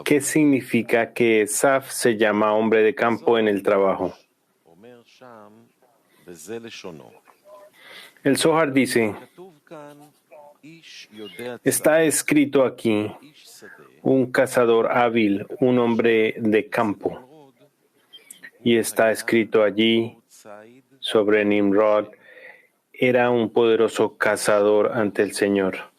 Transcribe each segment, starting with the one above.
¿Qué significa que Esav se llama hombre de campo en el trabajo? El Zohar dice, está escrito aquí, un cazador hábil, un hombre de campo. Y está escrito allí, sobre Nimrod, era un poderoso cazador ante el Señor.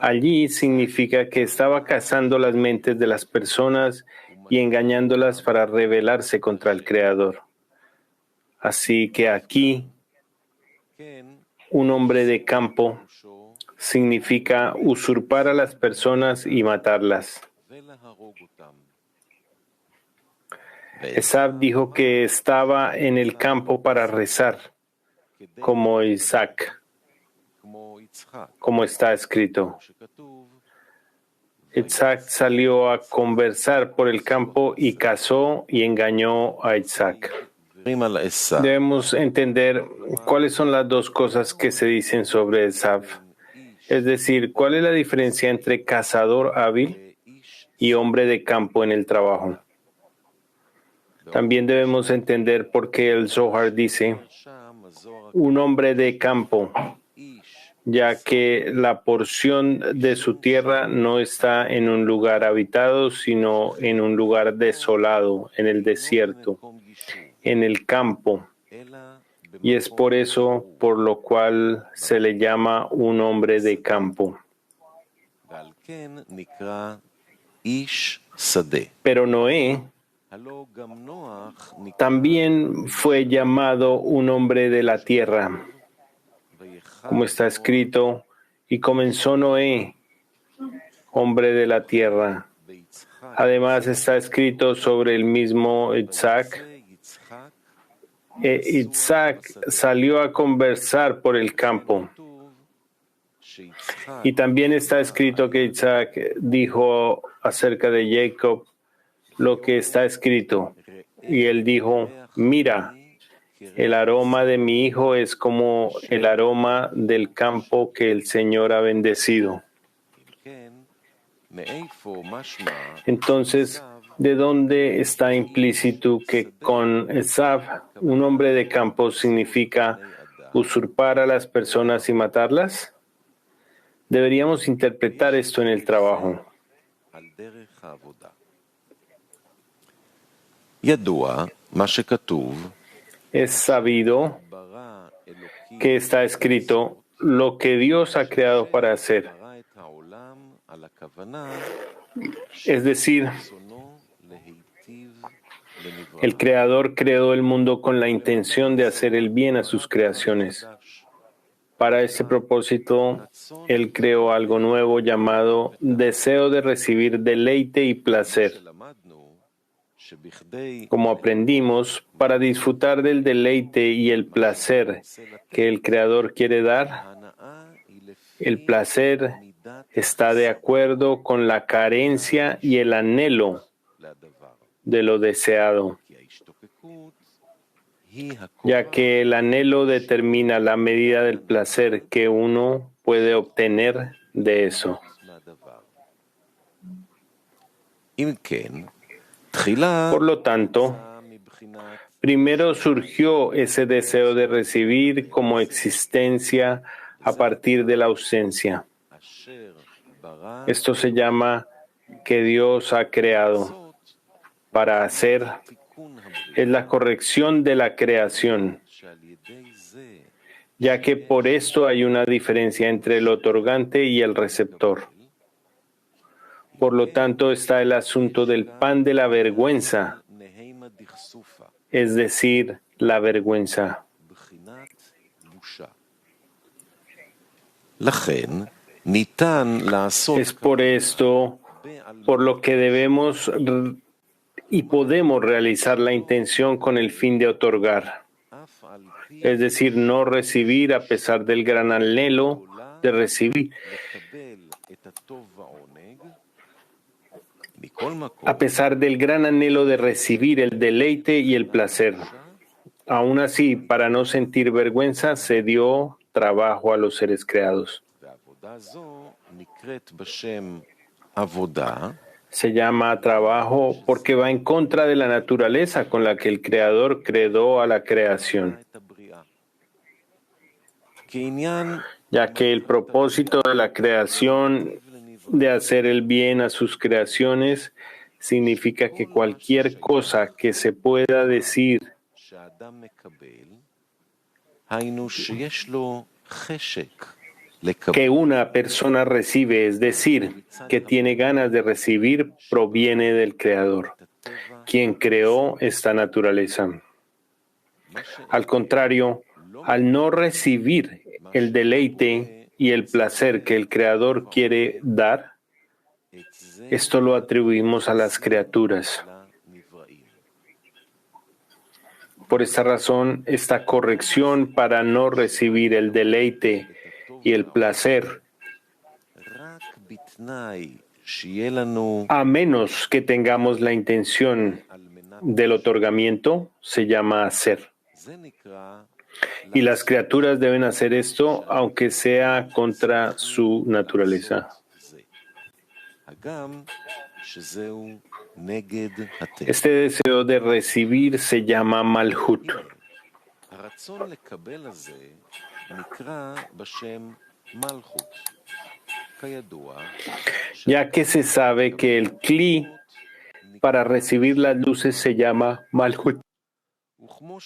Allí significa que estaba cazando las mentes de las personas y engañándolas para rebelarse contra el Creador. Así que aquí, un hombre de campo significa usurpar a las personas y matarlas. Esav dijo que estaba en el campo para rezar, como Isaac, como está escrito. Isaac salió a conversar por el campo y cazó y engañó a Isaac. Debemos entender cuáles son las dos cosas que se dicen sobre Esav. Es decir, ¿cuál es la diferencia entre cazador hábil y hombre de campo en el trabajo? También debemos entender por qué el Zohar dice un hombre de campo, ya que la porción de su tierra no está en un lugar habitado, sino en un lugar desolado, en el desierto, en el campo. Y es por eso por lo cual se le llama un hombre de campo. Pero Noé también fue llamado un hombre de la tierra, como está escrito, y comenzó Noé, hombre de la tierra. Además está escrito sobre el mismo Isaac. Isaac salió a conversar por el campo. Y también está escrito que Isaac dijo acerca de Jacob lo que está escrito. Y él dijo, mira, el aroma de mi hijo es como el aroma del campo que el Señor ha bendecido. Entonces, ¿de dónde está implícito que con Esav, un hombre de campo, significa usurpar a las personas y matarlas? Deberíamos interpretar esto en el trabajo. Es sabido que está escrito lo que Dios ha creado para hacer. Es decir, el Creador creó el mundo con la intención de hacer el bien a sus creaciones. Para ese propósito, Él creó algo nuevo llamado deseo de recibir deleite y placer. Como aprendimos, para disfrutar del deleite y el placer que el Creador quiere dar, el placer está de acuerdo con la carencia y el anhelo de lo deseado, ya que el anhelo determina la medida del placer que uno puede obtener de eso. Por lo tanto, primero surgió ese deseo de recibir como existencia a partir de la ausencia. Esto se llama que Dios ha creado para hacer. Es la corrección de la creación, ya que por esto hay una diferencia entre el otorgante y el receptor. Por lo tanto, está el asunto del pan de la vergüenza, es decir, la vergüenza. Es por esto por lo que debemos y podemos realizar la intención con el fin de otorgar, es decir, no recibir a pesar del gran anhelo de recibir. A pesar del gran anhelo de recibir el deleite y el placer. Aún así, para no sentir vergüenza, se dio trabajo a los seres creados. Se llama trabajo porque va en contra de la naturaleza con la que el Creador creó a la creación, ya que el propósito de la creación de hacer el bien a sus creaciones significa que cualquier cosa que se pueda decir que una persona recibe, es decir, que tiene ganas de recibir, proviene del Creador, quien creó esta naturaleza. Al contrario, al no recibir el deleite y el placer que el Creador quiere dar, esto lo atribuimos a las criaturas. Por esta razón, esta corrección para no recibir el deleite y el placer, a menos que tengamos la intención del otorgamiento, se llama hacer. Y las criaturas deben hacer esto aunque sea contra su naturaleza. Este deseo de recibir se llama Malhut. Ya que se sabe que el Kli para recibir las luces se llama Malhut. Como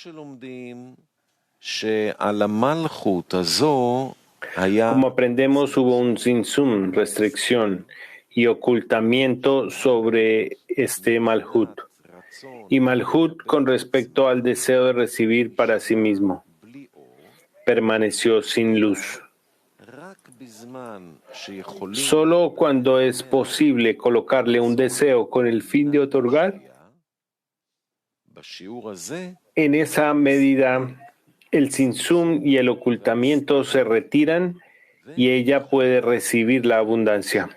aprendemos, hubo un Tzimtzum, restricción y ocultamiento sobre este Malhut. Y Malhut, con respecto al deseo de recibir para sí mismo, permaneció sin luz. Solo cuando es posible colocarle un deseo con el fin de otorgar, en esa medida el Tzimtzum y el ocultamiento se retiran y ella puede recibir la abundancia.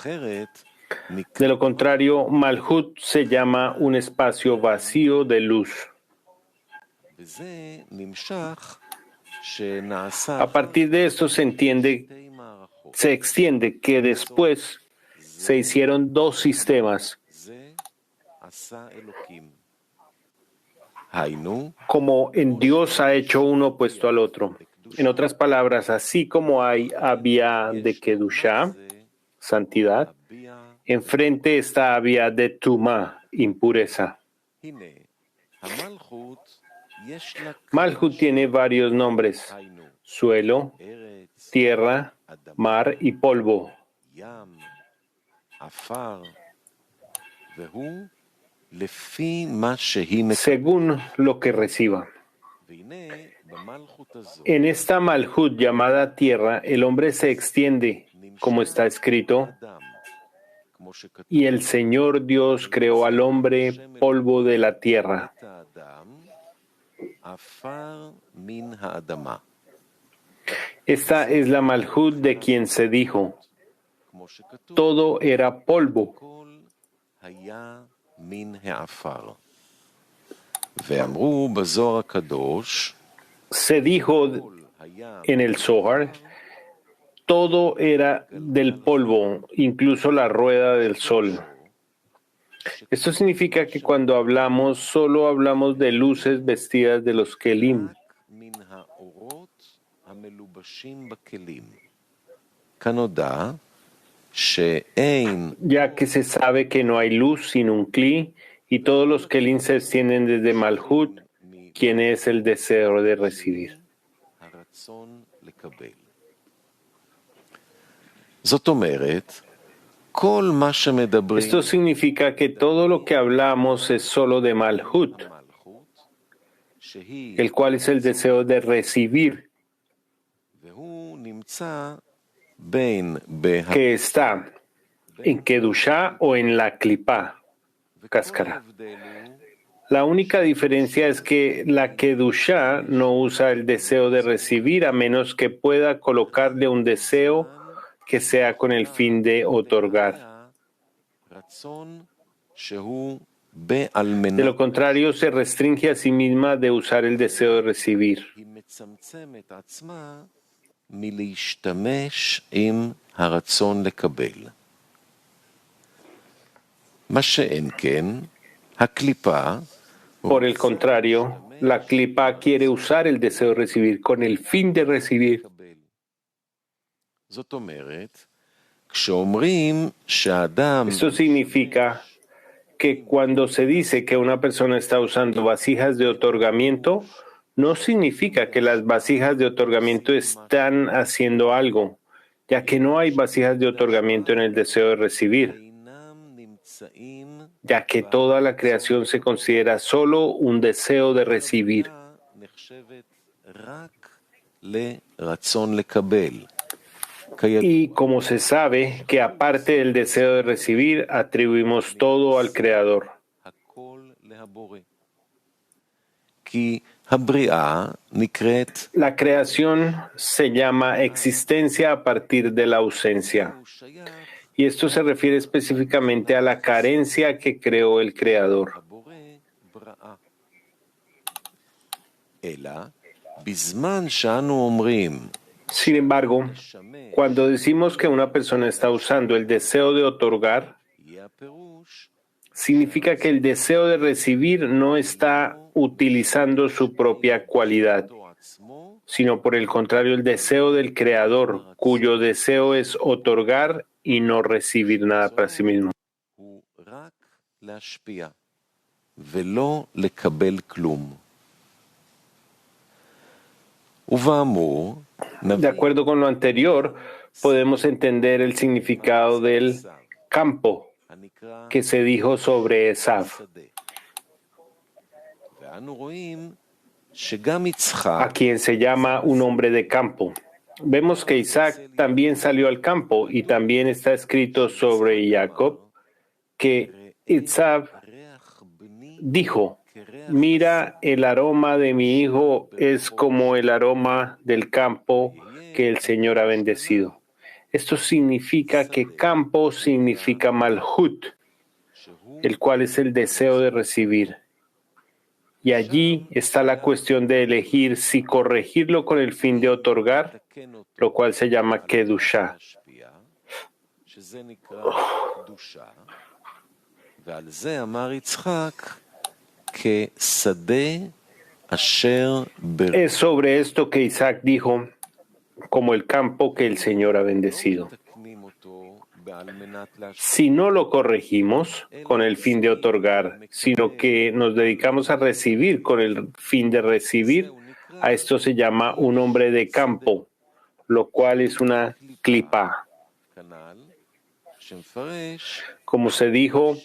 De lo contrario, Malhut se llama un espacio vacío de luz. A partir de esto se extiende que después se hicieron dos sistemas, como en Dios ha hecho uno opuesto al otro. En otras palabras, así como hay Abia de Kedushá, santidad, enfrente está Abia de Tumá, impureza. Malhut tiene varios nombres: suelo, tierra, mar y polvo, según lo que reciba. En esta Malhut llamada tierra, el hombre se extiende, como está escrito, y el Señor Dios creó al hombre polvo de la tierra. Esta es la Malhut de quien se dijo: todo era polvo. Se dijo en el Zohar: todo era del polvo, incluso la rueda del sol. Esto significa que cuando hablamos, solo hablamos de luces vestidas de los kelim. Ya que se sabe que no hay luz sin un kli, y todos los kelim se extienden desde Malhut, quien es el deseo de recibir. Esto significa que todo lo que hablamos es solo de Malhut, el cual es el deseo de recibir, que está en Kedushá o en la Klipá, cáscara. La única diferencia es que la Kedushá no usa el deseo de recibir a menos que pueda colocarle un deseo que sea con el fin de otorgar. De lo contrario, se restringe a sí misma de usar el deseo de recibir. Por el contrario, la klipa quiere usar el deseo de recibir con el fin de recibir. Esto significa que cuando se dice que una persona está usando vasijas de otorgamiento, no significa que las vasijas de otorgamiento están haciendo algo, ya que no hay vasijas de otorgamiento en el deseo de recibir, ya que toda la creación se considera solo un deseo de recibir. Y como se sabe que aparte del deseo de recibir, atribuimos todo al Creador. La creación se llama existencia a partir de la ausencia. Y esto se refiere específicamente a la carencia que creó el Creador. Sin embargo, cuando decimos que una persona está usando el deseo de otorgar, significa que el deseo de recibir no está utilizando su propia cualidad, sino por el contrario el deseo del Creador, cuyo deseo es otorgar y no recibir nada para sí mismo. De acuerdo con lo anterior, podemos entender el significado del campo que se dijo sobre Esav, a quien se llama un hombre de campo. Vemos que Isaac también salió al campo y también está escrito sobre Jacob que Esav dijo: mira, el aroma de mi hijo es como el aroma del campo que el Señor ha bendecido. Esto significa que campo significa malhut, el cual es el deseo de recibir. Y allí está la cuestión de elegir si corregirlo con el fin de otorgar, lo cual se llama Kedushá. Es sobre esto que Isaac dijo, como el campo que el Señor ha bendecido. Si no lo corregimos con el fin de otorgar, sino que nos dedicamos a recibir con el fin de recibir, a esto se llama un hombre de campo, lo cual es una klipa. Como se dijo,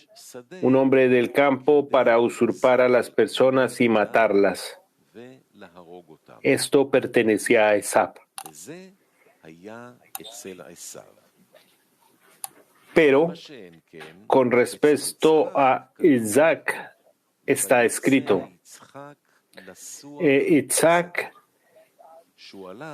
un hombre del campo para usurpar a las personas y matarlas. Esto pertenecía a Esav. Pero, con respecto a Isaac, está escrito: Isaac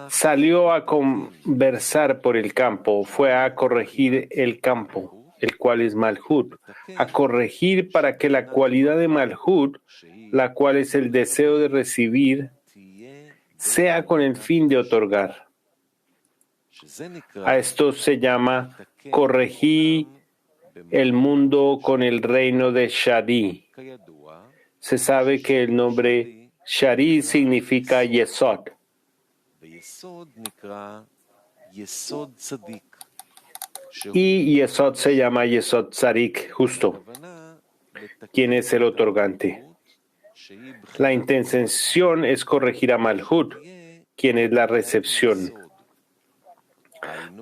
salió a conversar por el campo, fue a corregir el campo, el cual es Malhut, a corregir para que la cualidad de Malhut, la cual es el deseo de recibir, sea con el fin de otorgar. A esto se llama corregí el mundo con el reino de Shadi. Se sabe que el nombre Shadi significa Yesod. Y Yesod se llama Yesod Tzadik, justo, quien es el otorgante. La intención es corregir a Malhut, quien es la recepción,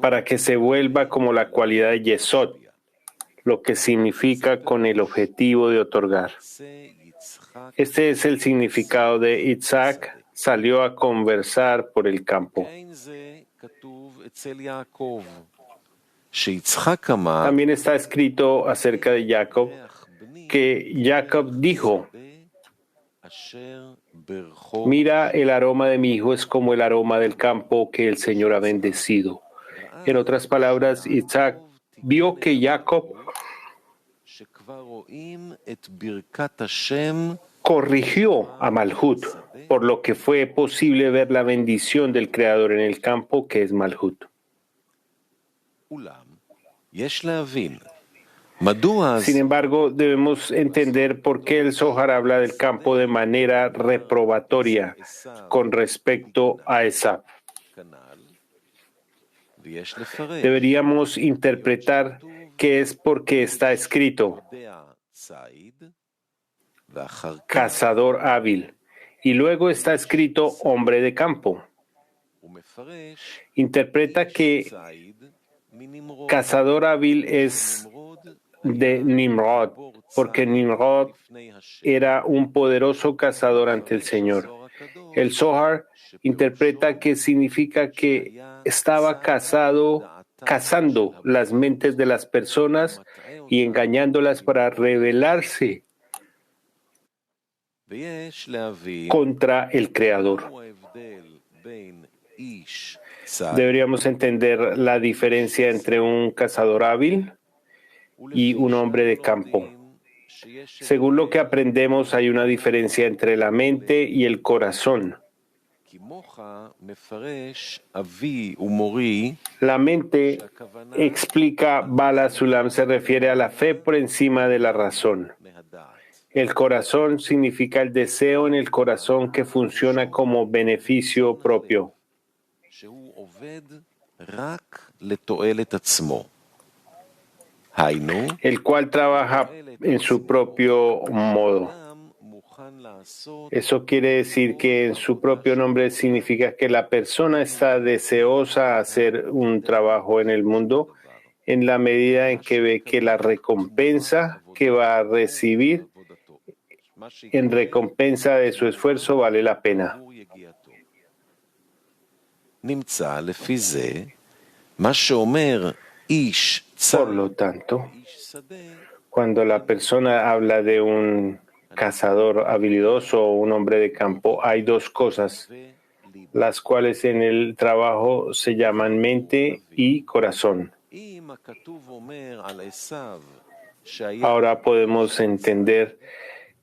para que se vuelva como la cualidad de Yesod, lo que significa con el objetivo de otorgar. Este es el significado de Isaac salió a conversar por el campo. También está escrito acerca de Jacob que Jacob dijo: mira, el aroma de mi hijo es como el aroma del campo que el Señor ha bendecido. En otras palabras, Isaac vio que Jacob corrigió a Malhut, por lo que fue posible ver la bendición del Creador en el campo que es Malhut. Sin embargo, debemos entender por qué el Zohar habla del campo de manera reprobatoria con respecto a Esav. Deberíamos interpretar que es porque está escrito cazador hábil y luego está escrito hombre de campo. Interpreta que cazador hábil es de Nimrod, porque Nimrod era un poderoso cazador ante el Señor. El Zohar interpreta que significa que estaba cazando las mentes de las personas y engañándolas para rebelarse contra el Creador. Deberíamos entender la diferencia entre un cazador hábil y un hombre de campo. Según lo que aprendemos, hay una diferencia entre la mente y el corazón. La mente explica, Bala Sulam se refiere a la fe por encima de la razón. El corazón significa el deseo en el corazón que funciona como beneficio propio, el cual trabaja en su propio modo. Eso quiere decir que en su propio nombre significa que la persona está deseosa de hacer un trabajo en el mundo en la medida en que ve que la recompensa que va a recibir en recompensa de su esfuerzo vale la pena. Por lo tanto, cuando la persona habla de un cazador habilidoso o un hombre de campo, hay dos cosas, las cuales en el trabajo se llaman mente y corazón. Ahora podemos entender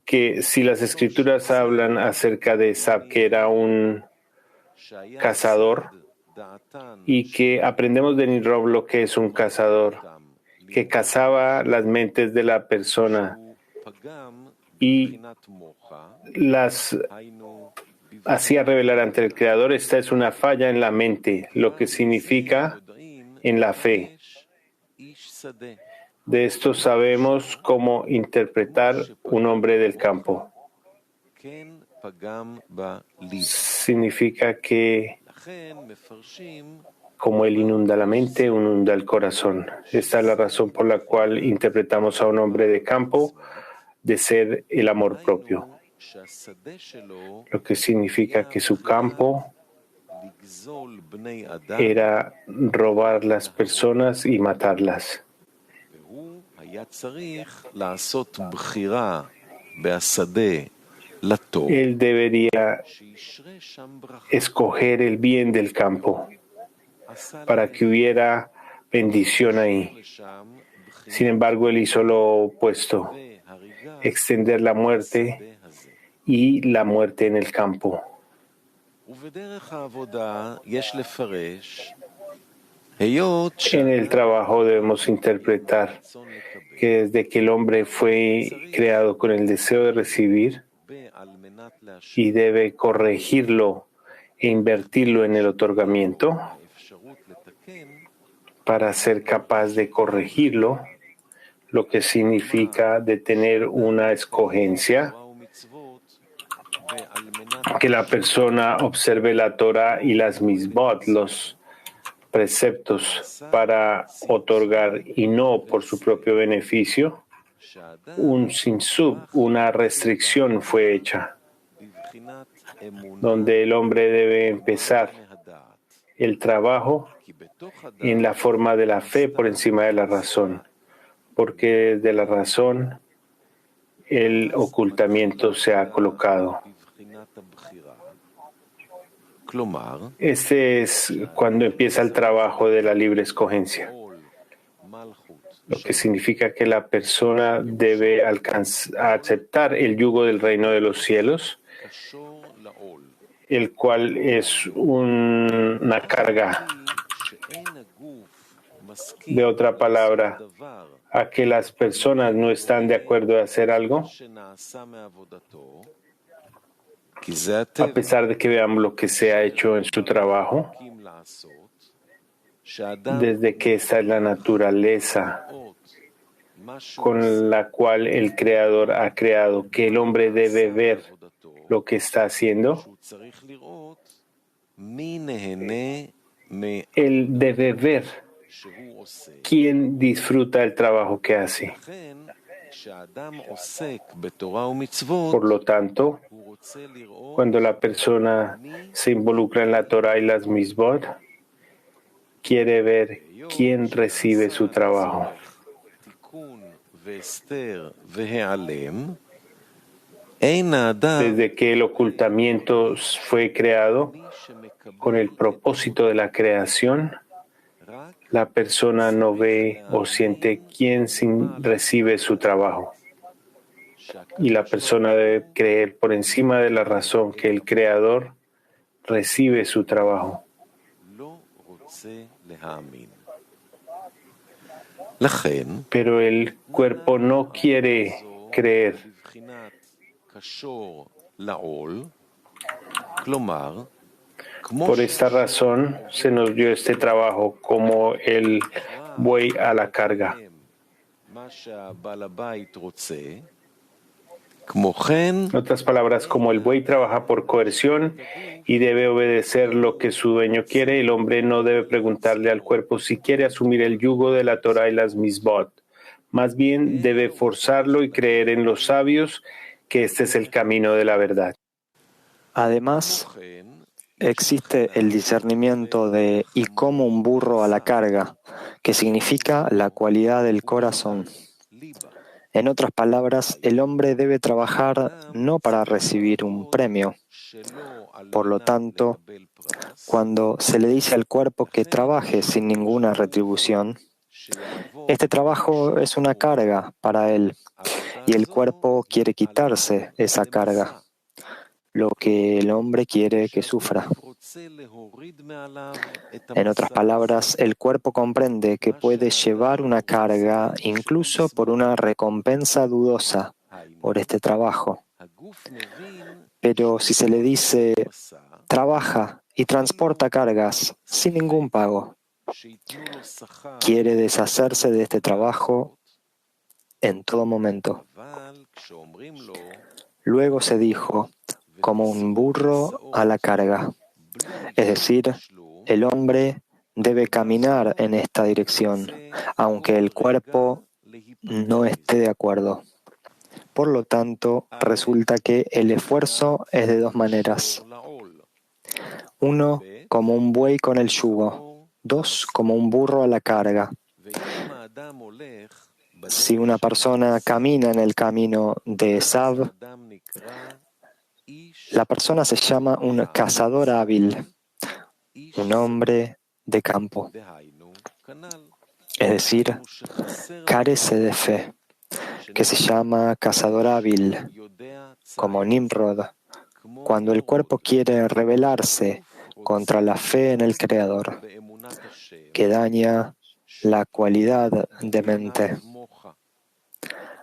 que si las escrituras hablan acerca de Esav, que era un cazador, y que aprendemos de Nimrod lo que es un cazador, que cazaba las mentes de la persona y las hacía revelar ante el Creador, esta es una falla en la mente, lo que significa en la fe. De esto sabemos cómo interpretar un hombre del campo. Significa que como él inunda la mente, inunda el corazón. Esta es la razón por la cual interpretamos a un hombre de campo de ser el amor propio, lo que significa que su campo era robar las personas y matarlas. Él debería escoger el bien del campo para que hubiera bendición ahí. Sin embargo, él hizo lo opuesto, extender la muerte y la muerte en el campo. En el trabajo debemos interpretar que desde que el hombre fue creado con el deseo de recibir y debe corregirlo e invertirlo en el otorgamiento para ser capaz de corregirlo, lo que significa de tener una escogencia, que la persona observe la Torah y las misbot, los preceptos, para otorgar y no por su propio beneficio. Un sinsub, una restricción fue hecha, donde el hombre debe empezar el trabajo en la forma de la fe por encima de la razón, porque de la razón el ocultamiento se ha colocado. Este es cuando empieza el trabajo de la libre escogencia, lo que significa que la persona debe aceptar el yugo del reino de los cielos, el cual es una carga De otra palabra, a que las personas no están de acuerdo en hacer algo, a pesar de que vean lo que se ha hecho en su trabajo, desde que esta es la naturaleza con la cual el Creador ha creado, que el hombre debe ver lo que está haciendo, él debe ver quién disfruta el trabajo que hace. Por lo tanto, cuando la persona se involucra en la Torah y las mitzvot, quiere ver quién recibe su trabajo. Desde que el ocultamiento fue creado con el propósito de la creación, la persona no ve o siente quién recibe su trabajo. Y la persona debe creer por encima de la razón que el Creador recibe su trabajo. Pero el cuerpo no quiere creer. Por esta razón se nos dio este trabajo como el buey a la carga. En otras palabras, como el buey trabaja por coerción y debe obedecer lo que su dueño quiere, el hombre no debe preguntarle al cuerpo si quiere asumir el yugo de la Torah y las mitzvot. Más bien debe forzarlo y creer en los sabios que este es el camino de la verdad. Además, existe el discernimiento de "y como un burro a la carga", que significa la cualidad del corazón. En otras palabras, el hombre debe trabajar no para recibir un premio. Por lo tanto, cuando se le dice al cuerpo que trabaje sin ninguna retribución, este trabajo es una carga para él, y el cuerpo quiere quitarse esa carga, lo que el hombre quiere que sufra. En otras palabras, el cuerpo comprende que puede llevar una carga incluso por una recompensa dudosa por este trabajo. Pero si se le dice, trabaja y transporta cargas sin ningún pago, quiere deshacerse de este trabajo en todo momento. Luego se dijo, como un burro a la carga. Es decir, el hombre debe caminar en esta dirección, aunque el cuerpo no esté de acuerdo. Por lo tanto, resulta que el esfuerzo es de dos maneras. Uno, como un buey con el yugo. Dos, como un burro a la carga. Si una persona camina en el camino de Esav, la persona se llama un cazador hábil, un hombre de campo. Es decir, carece de fe, que se llama cazador hábil, como Nimrod, cuando el cuerpo quiere rebelarse contra la fe en el Creador, que daña la cualidad de mente.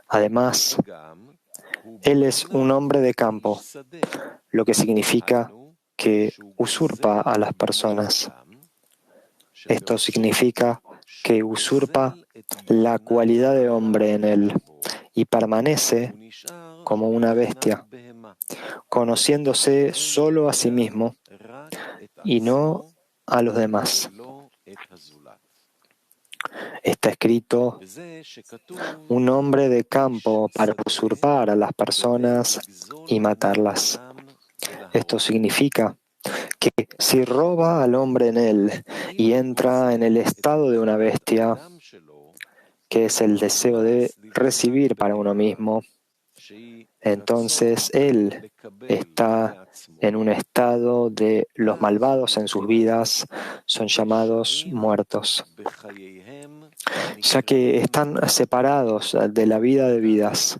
Además, él es un hombre de campo, lo que significa que usurpa a las personas. Esto significa que usurpa la cualidad de hombre en él y permanece como una bestia, conociéndose solo a sí mismo y no a los demás. Está escrito, un hombre de campo para usurpar a las personas y matarlas. Esto significa que si roba al hombre en él y entra en el estado de una bestia, que es el deseo de recibir para uno mismo, entonces él está en un estado de los malvados en sus vidas, son llamados muertos, ya que están separados de la vida de vidas.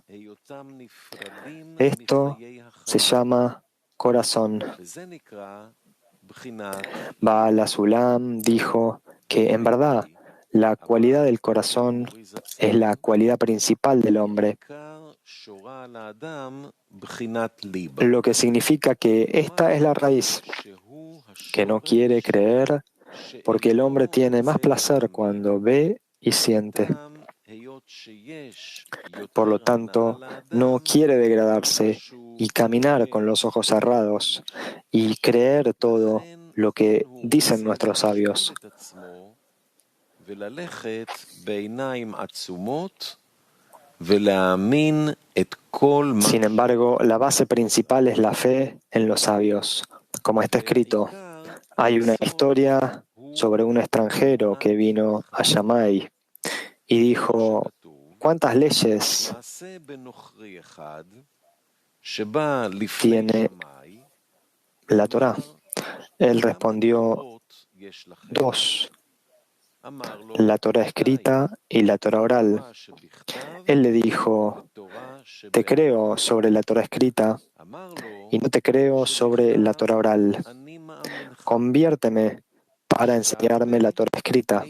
Esto se llama corazón. Baal HaSulam dijo que en verdad La cualidad del corazón es la cualidad principal del hombre, lo que significa que esta es la raíz, que no quiere creer, porque el hombre tiene más placer cuando ve y siente. Por lo tanto, no quiere degradarse y caminar con los ojos cerrados y creer todo lo que dicen nuestros sabios. Sin embargo, la base principal es la fe en los sabios. Como está escrito, hay una historia sobre un extranjero que vino a Shammai y dijo: ¿cuántas leyes tiene la Torá? Él respondió: dos, la Torá escrita y la Torá oral. Él le dijo: te creo sobre la Torá escrita y no te creo sobre la Torá oral. Conviérteme para enseñarme la Torá escrita.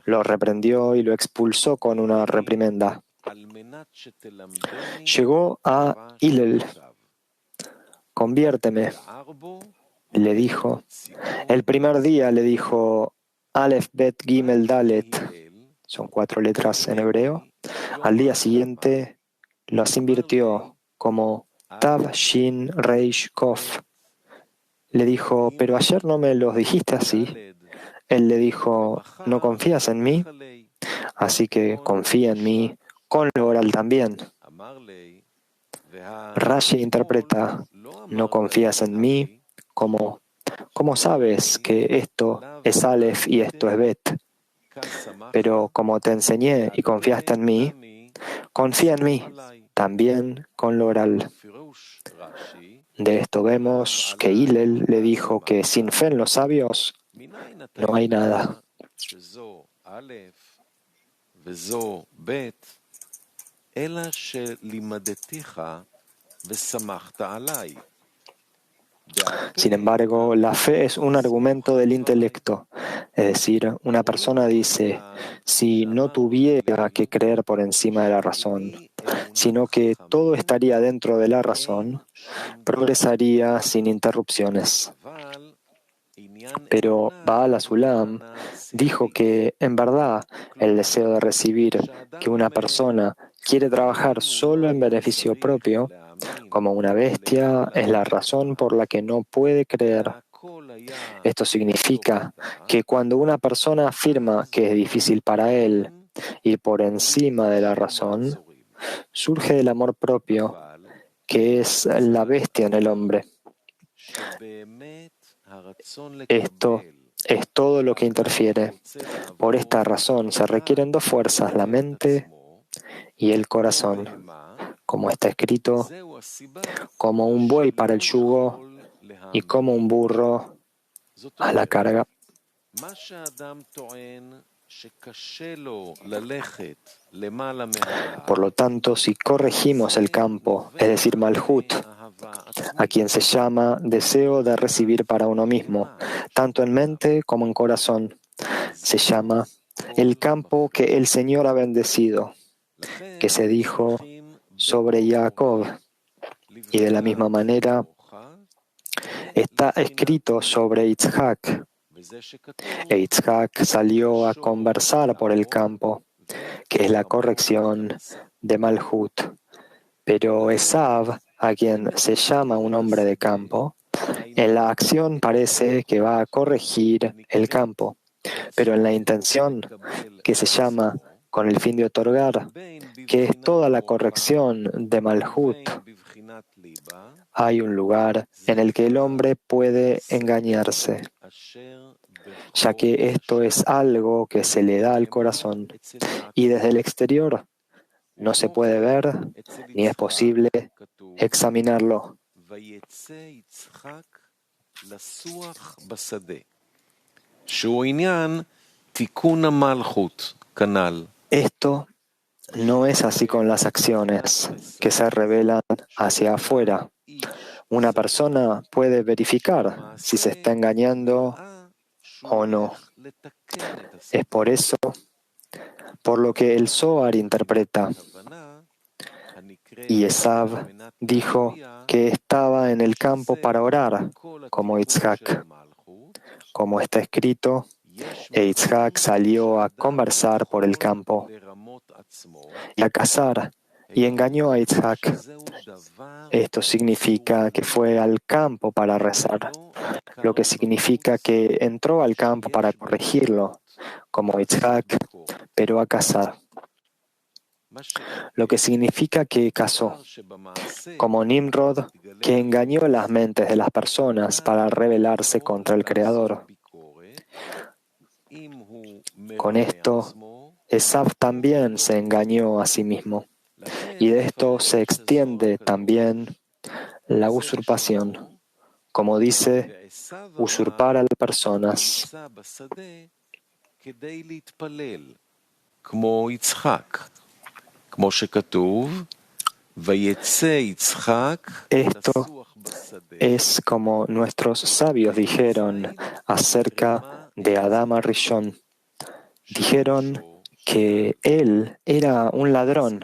Lo reprendió y lo expulsó con una reprimenda. Llegó a Hillel. Conviérteme, le dijo. El primer día le dijo Aleph, Bet, Gimel, Dalet. Son 4 letras en hebreo. Al día siguiente las invirtió como Tav, Shin, Reish, Kof. Le dijo: pero ayer no me los dijiste así. Él le dijo: ¿no confías en mí? Así que confía en mí con lo oral también. Rashi interpreta: ¿no confías en mí? Como: ¿cómo sabes que esto es Aleph y esto es Bet? Pero como te enseñé y confiaste en mí, confía en mí también con lo oral. De esto vemos que Hillel le dijo que sin fe en los sabios no hay nada. Sin embargo, la fe es un argumento del intelecto. Es decir, una persona dice: si no tuviera que creer por encima de la razón, sino que todo estaría dentro de la razón, progresaría sin interrupciones. Pero Baal HaSulam dijo que, en verdad, el deseo de recibir que una persona quiere trabajar solo en beneficio propio, como una bestia, es la razón por la que no puede creer. Esto significa que cuando una persona afirma que es difícil para él ir por encima de la razón, surge del amor propio, que es la bestia en el hombre. Esto es todo lo que interfiere. Por esta razón se requieren 2 fuerzas, la mente y el corazón. Como está escrito: como un buey para el yugo y como un burro a la carga. Por lo tanto, si corregimos el campo, es decir, Malhut, a quien se llama deseo de recibir para uno mismo, tanto en mente como en corazón, se llama el campo que el Señor ha bendecido, que se dijo sobre Jacob, y de la misma manera está escrito sobre Yitzhak. E Yitzhak salió a conversar por el campo, que es la corrección de Malhut. Pero Esav, a quien se llama un hombre de campo, en la acción parece que va a corregir el campo, pero en la intención, que se llama con el fin de otorgar, que es toda la corrección de Malhut, hay un lugar en el que el hombre puede engañarse, ya que esto es algo que se le da al corazón y desde el exterior no se puede ver ni es posible examinarlo. Esto no es así con las acciones que se revelan hacia afuera. Una persona puede verificar si se está engañando o no. Es por eso, por lo que el Zohar interpreta, y Esav dijo que estaba en el campo para orar, como Yitzhak. Como está escrito, e Yitzhak salió a conversar por el campo y a cazar, y engañó a Yitzhak. Esto significa que fue al campo para rezar, lo que significa que entró al campo para corregirlo, como Yitzhak, pero a cazar, lo que significa que cazó, como Nimrod, que engañó las mentes de las personas para rebelarse contra el Creador. Con esto, Esav también se engañó a sí mismo, y de esto se extiende también la usurpación, como dice, usurpar a las personas. Esto es como nuestros sabios dijeron acerca de Adán Rishon. Dijeron que él era un ladrón,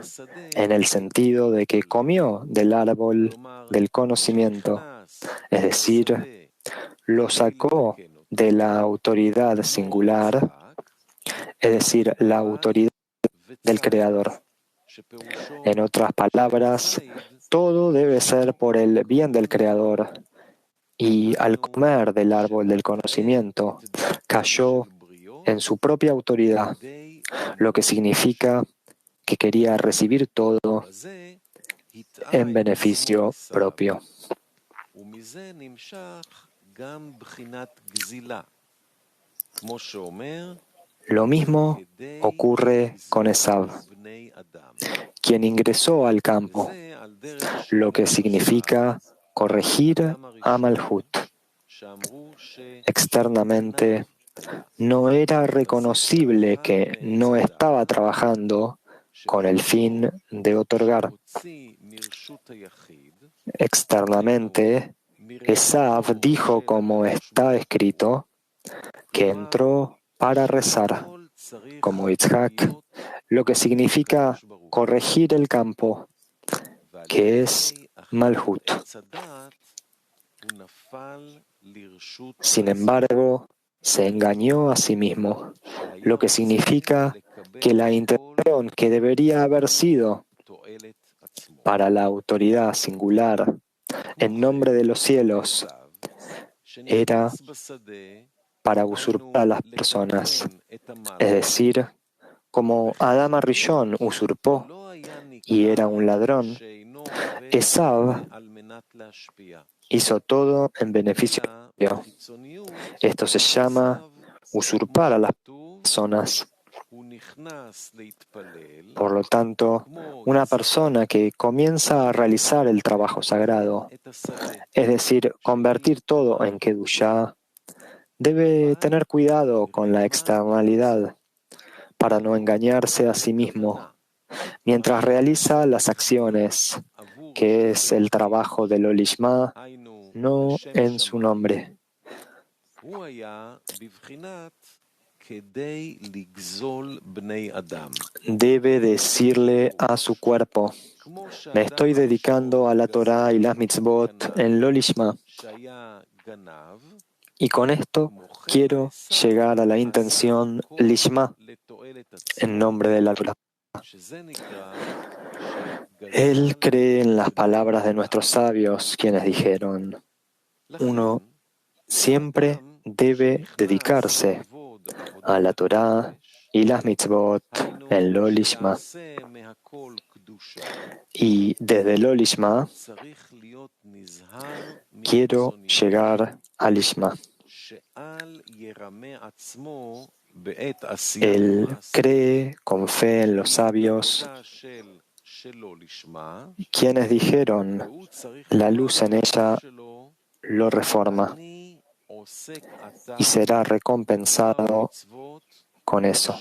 en el sentido de que comió del árbol del conocimiento, es decir, lo sacó de la autoridad singular, es decir, la autoridad del Creador. En otras palabras, todo debe ser por el bien del Creador, y al comer del árbol del conocimiento, cayó en su propia autoridad, lo que significa que quería recibir todo en beneficio propio. Lo mismo ocurre con Esav, quien ingresó al campo, lo que significa corregir a Malhut. Externamente, no era reconocible que no estaba trabajando con el fin de otorgar. Externamente, Esav dijo, como está escrito, que entró para rezar, como Yitzhak, lo que significa corregir el campo, que es Malhut. Sin embargo, se engañó a sí mismo, lo que significa que la intención que debería haber sido para la autoridad singular en nombre de los cielos era para usurpar a las personas, es decir, como Adán Rishon usurpó y era un ladrón, Esav hizo todo en beneficio propio. Esto se llama usurpar a las personas. Por lo tanto, una persona que comienza a realizar el trabajo sagrado, es decir, convertir todo en Kedushá, debe tener cuidado con la externalidad para no engañarse a sí mismo mientras realiza las acciones, que es el trabajo del Olishma, no en su nombre. Debe decirle a su cuerpo: me estoy dedicando a la Torá y las mitzvot en lo Lishma, y con esto quiero llegar a la intención Lishma en nombre de la Torá. Él cree en las palabras de nuestros sabios, quienes dijeron: uno siempre debe dedicarse a la Torá y las mitzvot en lo Lishma. Y desde lo Lishma quiero llegar al Lishma. Él cree con fe en los sabios, quienes dijeron: la luz en ella lo reforma y será recompensado con eso.